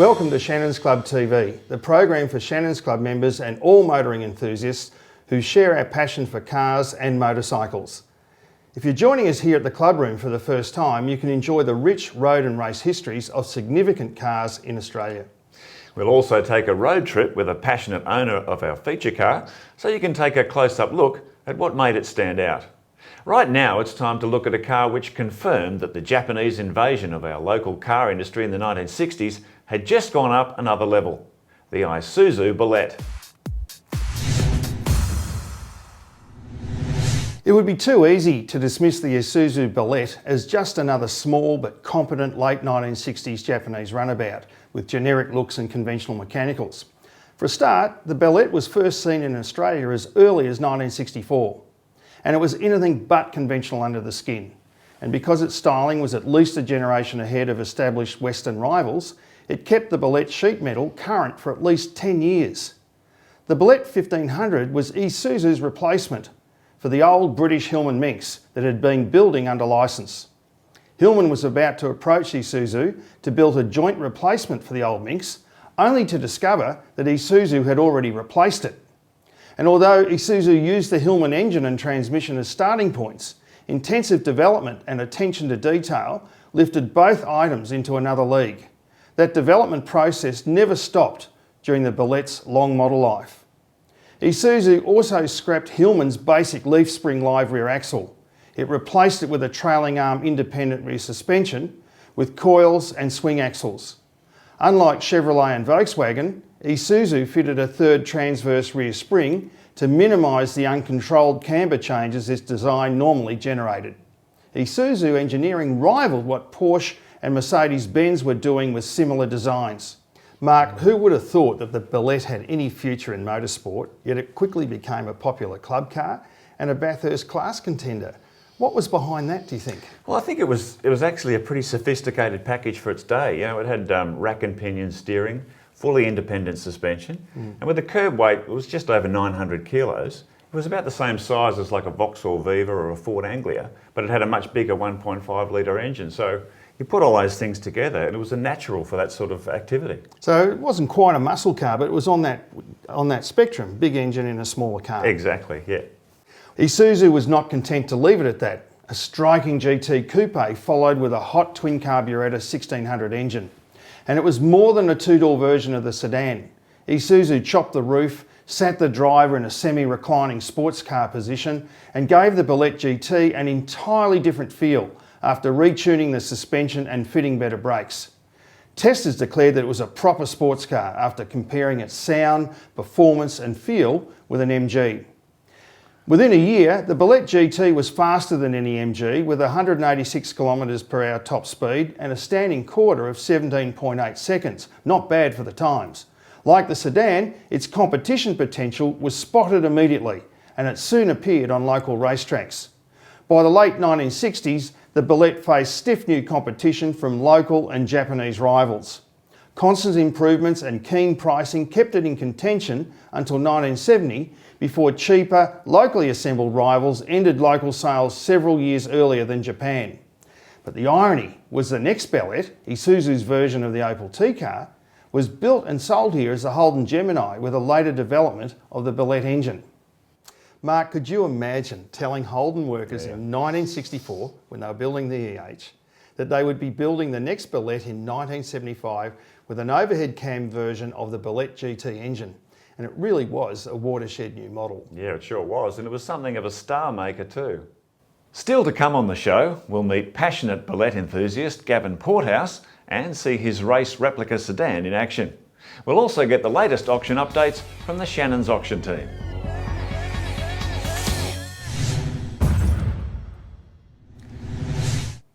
Welcome to Shannons Club TV, the program for Shannons Club members and all motoring enthusiasts who share our passion for cars and motorcycles. If you're joining us here at the club room for the first time, you can enjoy the rich road and race histories of significant cars in Australia. We'll also take a road trip with a passionate owner of our feature car, so you can take a close-up look at what made it stand out. Right now it's time to look at a car which confirmed that the Japanese invasion of our local car industry in the 1960s had just gone up another level, the Isuzu Bellett. It would be too easy to dismiss the Isuzu Bellett as just another small but competent late 1960s Japanese runabout with generic looks and conventional mechanicals. For a start, the Bellett was first seen in Australia as early as 1964, and it was anything but conventional under the skin. And because its styling was at least a generation ahead of established Western rivals, it kept the Bellett sheet metal current for at least 10 years. The Bellett 1500 was Isuzu's replacement for the old British Hillman Minx that had been building under licence. Hillman was about to approach Isuzu to build a joint replacement for the old Minx, only to discover that Isuzu had already replaced it. And although Isuzu used the Hillman engine and transmission as starting points, intensive development and attention to detail lifted both items into another league. That development process never stopped during the Bellett's long model life. Isuzu also scrapped Hillman's basic leaf spring live rear axle. It replaced it with a trailing arm independent rear suspension with coils and swing axles. Unlike Chevrolet and Volkswagen, Isuzu fitted a third transverse rear spring to minimise the uncontrolled camber changes this design normally generated. Isuzu engineering rivalled what Porsche and Mercedes-Benz were doing with similar designs. Mark, who would have thought that the Bellett had any future in motorsport, yet it quickly became a popular club car and a Bathurst class contender? What was behind that, do you think? Well, I think it was actually a pretty sophisticated package for its day. You know, it had rack and pinion steering, fully independent suspension, and with a curb weight, it was just over 900 kilos. It was about the same size as like a Vauxhall Viva or a Ford Anglia, but it had a much bigger 1.5 litre engine. So you put all those things together and it was a natural for that sort of activity. So it wasn't quite a muscle car, but it was on that spectrum, big engine in a smaller car. Exactly, yeah. Isuzu was not content to leave it at that. A striking GT coupe followed with a hot twin carburettor 1600 engine. And it was more than a two-door version of the sedan. Isuzu chopped the roof, sat the driver in a semi-reclining sports car position and gave the Bellett GT an entirely different feel after retuning the suspension and fitting better brakes. Testers declared that it was a proper sports car after comparing its sound, performance and feel with an MG. Within a year, the Bellett GT was faster than any MG with 186 km/h top speed and a standing quarter of 17.8 seconds. Not bad for the times. Like the sedan, its competition potential was spotted immediately and it soon appeared on local racetracks. By the late 1960s, the Bellett faced stiff new competition from local and Japanese rivals. Constant improvements and keen pricing kept it in contention until 1970, before cheaper, locally assembled rivals ended local sales several years earlier than Japan. But the irony was the next Bellett, Isuzu's version of the Opel T-Car, was built and sold here as the Holden Gemini with a later development of the Bellett engine. Mark, could you imagine telling Holden workers in 1964, when they were building the EH, that they would be building the next Bellett in 1975 with an overhead cam version of the Bellett GT engine? And it really was a watershed new model. Yeah, it sure was, and it was something of a star maker too. Still to come on the show, we'll meet passionate Bellett enthusiast Gavin Porthouse and see his race replica sedan in action. We'll also get the latest auction updates from the Shannons auction team.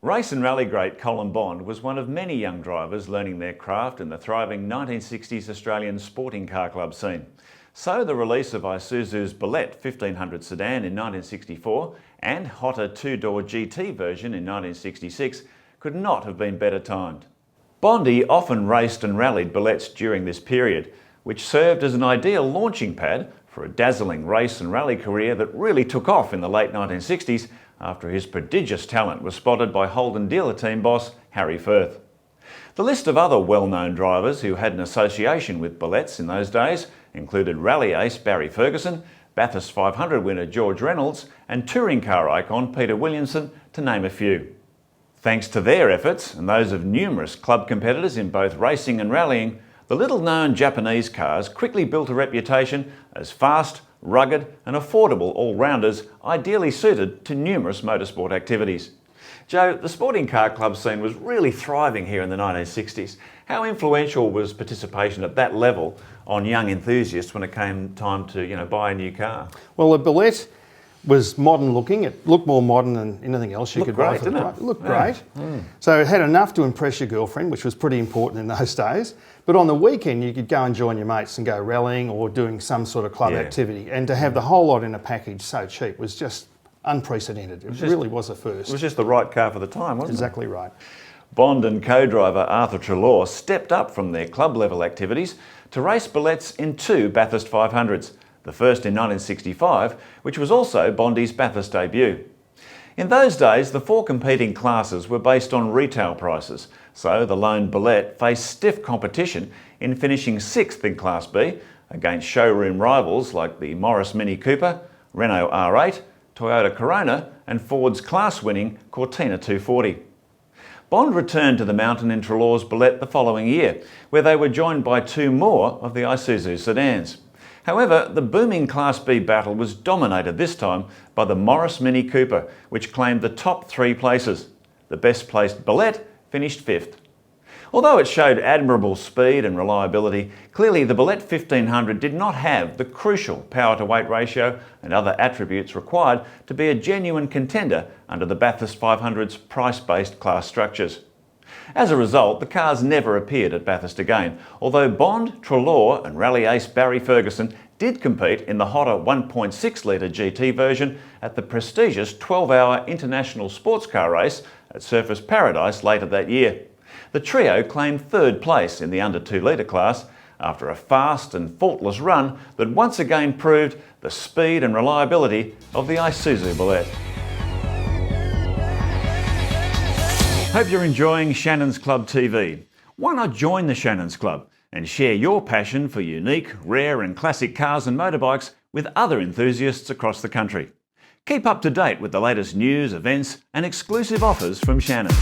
Race and rally great Colin Bond was one of many young drivers learning their craft in the thriving 1960s Australian sporting car club scene. So the release of Isuzu's Bellett 1500 sedan in 1964 and hotter two-door GT version in 1966 could not have been better timed. Bondy often raced and rallied Belletts during this period, which served as an ideal launching pad for a dazzling race and rally career that really took off in the late 1960s after his prodigious talent was spotted by Holden dealer team boss Harry Firth. The list of other well-known drivers who had an association with Belletts in those days included rally ace Barry Ferguson, Bathurst 500 winner George Reynolds and touring car icon Peter Williamson, to name a few. Thanks to their efforts and those of numerous club competitors in both racing and rallying, the little-known Japanese cars quickly built a reputation as fast, rugged and affordable all-rounders ideally suited to numerous motorsport activities. Joe, the sporting car club scene was really thriving here in the 1960s. How influential was participation at that level on young enthusiasts when it came time to, buy a new car? Well, the Bellett was modern looking. It looked more modern than anything else you could buy. Didn't it? It looked great. So it had enough to impress your girlfriend, which was pretty important in those days. But on the weekend, you could go and join your mates and go rallying or doing some sort of club activity. And to have the whole lot in a package so cheap was just unprecedented. It really was a first. It was just the right car for the time, wasn't it? Exactly right. Bond and co-driver Arthur Treloar stepped up from their club level activities to race Belletts in 2 Bathurst 500s, the first in 1965, which was also Bondi's Bathurst debut. In those days, the 4 competing classes were based on retail prices, so the lone Bellett faced stiff competition in finishing 6th in Class B against showroom rivals like the Morris Mini Cooper, Renault R8, Toyota Corona and Ford's class-winning Cortina 240. Bond returned to the mountain in Treloar's Bellett the following year, where they were joined by 2 more of the Isuzu sedans. However, the booming Class B battle was dominated this time by the Morris Mini Cooper, which claimed the top 3 places. The best placed Bellett finished 5th. Although it showed admirable speed and reliability, clearly the Bellett 1500 did not have the crucial power-to-weight ratio and other attributes required to be a genuine contender under the Bathurst 500's price-based class structures. As a result, the cars never appeared at Bathurst again, although Bond, Treloar and rally ace Barry Ferguson did compete in the hotter 1.6 litre GT version at the prestigious 12-hour international sports car race at Surfers Paradise later that year. The trio claimed 3rd place in the under 2 litre class after a fast and faultless run that once again proved the speed and reliability of the Isuzu Bellett. Hope you're enjoying Shannons Club TV. Why not join the Shannons Club and share your passion for unique, rare and classic cars and motorbikes with other enthusiasts across the country. Keep up to date with the latest news, events and exclusive offers from Shannons.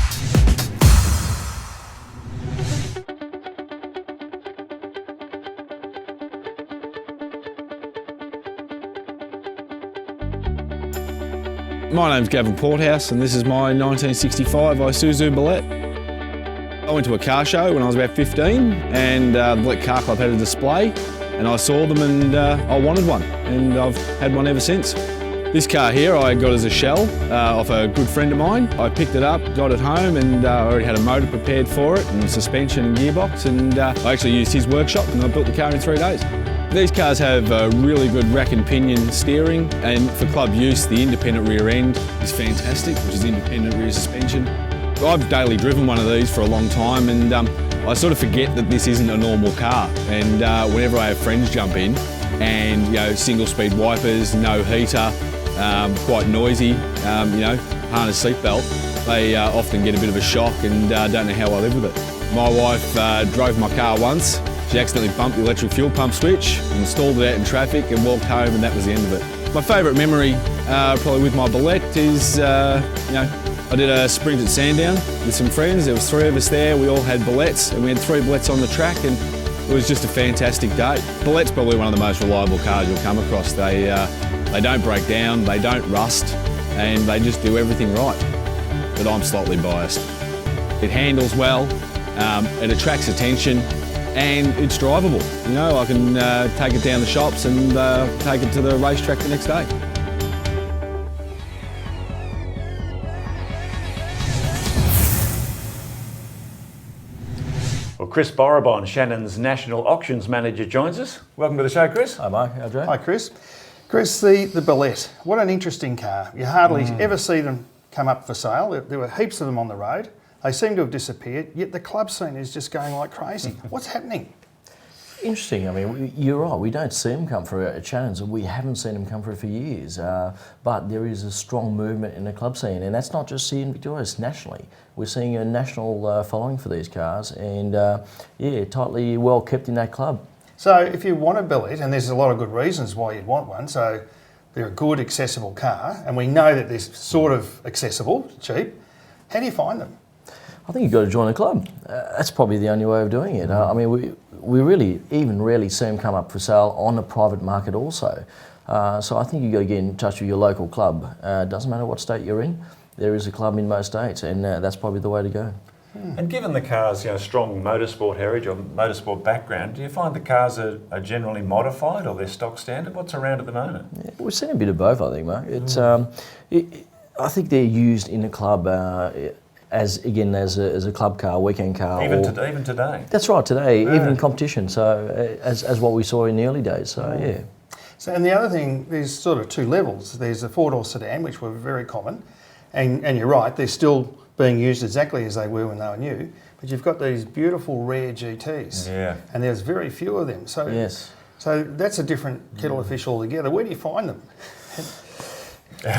My name's Gavin Porthouse and this is my 1965 Isuzu Bellett. I went to a car show when I was about 15 and the Bellett Car Club had a display and I saw them and I wanted one and I've had one ever since. This car here I got as a shell off a good friend of mine. I picked it up, got it home and I already had a motor prepared for it and suspension and gearbox and I actually used his workshop and I built the car in 3 days. These cars have a really good rack and pinion steering and for club use the independent rear end is fantastic, which is independent rear suspension. I've daily driven one of these for a long time and I sort of forget that this isn't a normal car and whenever I have friends jump in and single speed wipers, no heater, quite noisy, harness seatbelt, they often get a bit of a shock and don't know how I live with it. My wife drove my car once. She accidentally bumped the electric fuel pump switch, installed it out in traffic and walked home and that was the end of it. My favourite memory probably with my Bellett is, I did a sprint at Sandown with some friends. There was 3 of us there, we all had Belletts and we had 3 Belletts on the track and it was just a fantastic day. Bellett's probably one of the most reliable cars you'll come across. They don't break down, they don't rust and they just do everything right. But I'm slightly biased. It handles well, it attracts attention and it's drivable. I can take it down the shops and take it to the racetrack the next day. Well, Chris Borrabon, Shannon's National Auctions Manager, joins us. Welcome to the show, Chris. Hi Mark, how's it? Hi Chris. Chris, the Bellett, what an interesting car. You hardly ever see them come up for sale. There were heaps of them on the road. They seem to have disappeared, yet the club scene is just going like crazy. What's happening? Interesting. I mean, you're right. We don't see them come through at Shannons, and we haven't seen them come through for years. But there is a strong movement in the club scene, and that's not just here in Victoria, it's nationally. We're seeing a national following for these cars, and yeah, tightly well kept in that club. So if you want a Bellett, and there's a lot of good reasons why you'd want one, so they're a good, accessible car, and we know that they're sort of accessible, cheap. How do you find them? I think you've got to join a club. That's probably the only way of doing it. I mean, we really even rarely see them come up for sale on the private market also. So I think you've got to get in touch with your local club. Doesn't matter what state you're in, there is a club in most states, and that's probably the way to go. And given the car's strong motorsport heritage or motorsport background, do you find the cars are generally modified or they're stock standard? What's around at the moment? Yeah, we've seen a bit of both, I think, Mark. It's, I think they're used in the club as a club car, weekend car. Even today? That's right, today, even in competition, so as what we saw in the early days, so yeah. So, and the other thing, there's sort of two levels. There's a four-door sedan, which were very common, and you're right, they're still being used exactly as they were when they were new, but you've got these beautiful rare GTs, and there's very few of them. So, yes. So that's a different kettle of fish altogether. Where do you find them? He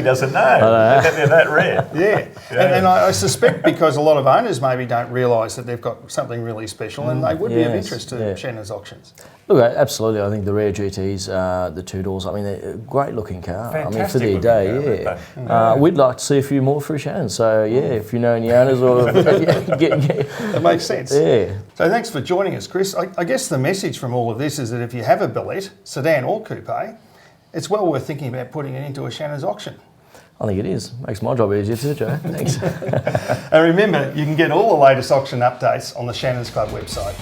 doesn't know. They're that rare. Yeah. And I suspect because a lot of owners maybe don't realise that they've got something really special, and they would be of interest to Shannons auctions. Look, absolutely. I think the rare GTs, the two doors, I mean, they're a great looking car. Fantastic, I mean, for their day, car, we'd like to see a few more through Shannons. So, yeah, if you know any owners or... That makes sense. Yeah. So thanks for joining us, Chris. I guess the message from all of this is that if you have a Bellett, sedan or coupe, it's well worth thinking about putting it into a Shannons auction. I think it is. Makes my job easier too, Joe. Thanks. And remember, you can get all the latest auction updates on the Shannons Club website.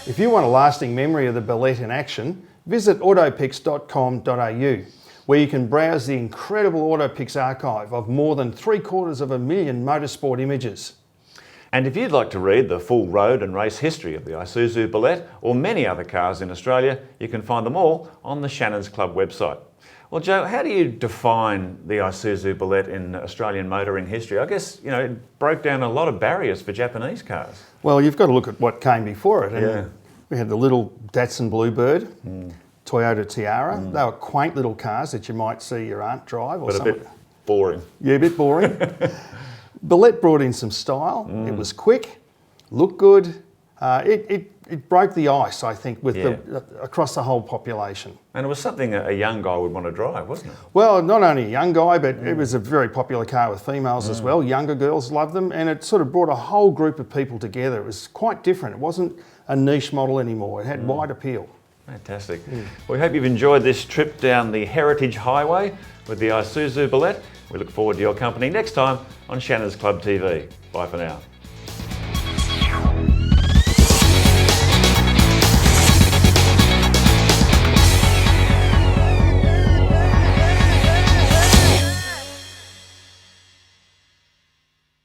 If you want a lasting memory of the Bellett in action, visit autopix.com.au, where you can browse the incredible Autopix archive of more than 750,000 motorsport images. And if you'd like to read the full road and race history of the Isuzu Bellett or many other cars in Australia, you can find them all on the Shannons Club website. Well, Joe, how do you define the Isuzu Bellett in Australian motoring history? I guess, it broke down a lot of barriers for Japanese cars. Well, you've got to look at what came before it. And we had the little Datsun Bluebird, Toyota Tiara. They were quaint little cars that you might see your aunt drive. Or but a bit boring. Yeah, a bit boring. Bellett brought in some style. It was quick, looked good. It broke the ice, I think, with across the whole population. And it was something a young guy would want to drive, wasn't it? Well, not only a young guy, but it was a very popular car with females as well. Younger girls loved them, and it sort of brought a whole group of people together. It was quite different. It wasn't a niche model anymore. It had wide appeal. Fantastic. Well, we hope you've enjoyed this trip down the Heritage Highway with the Isuzu Bellett. We look forward to your company next time on Shannons Club TV. Bye for now.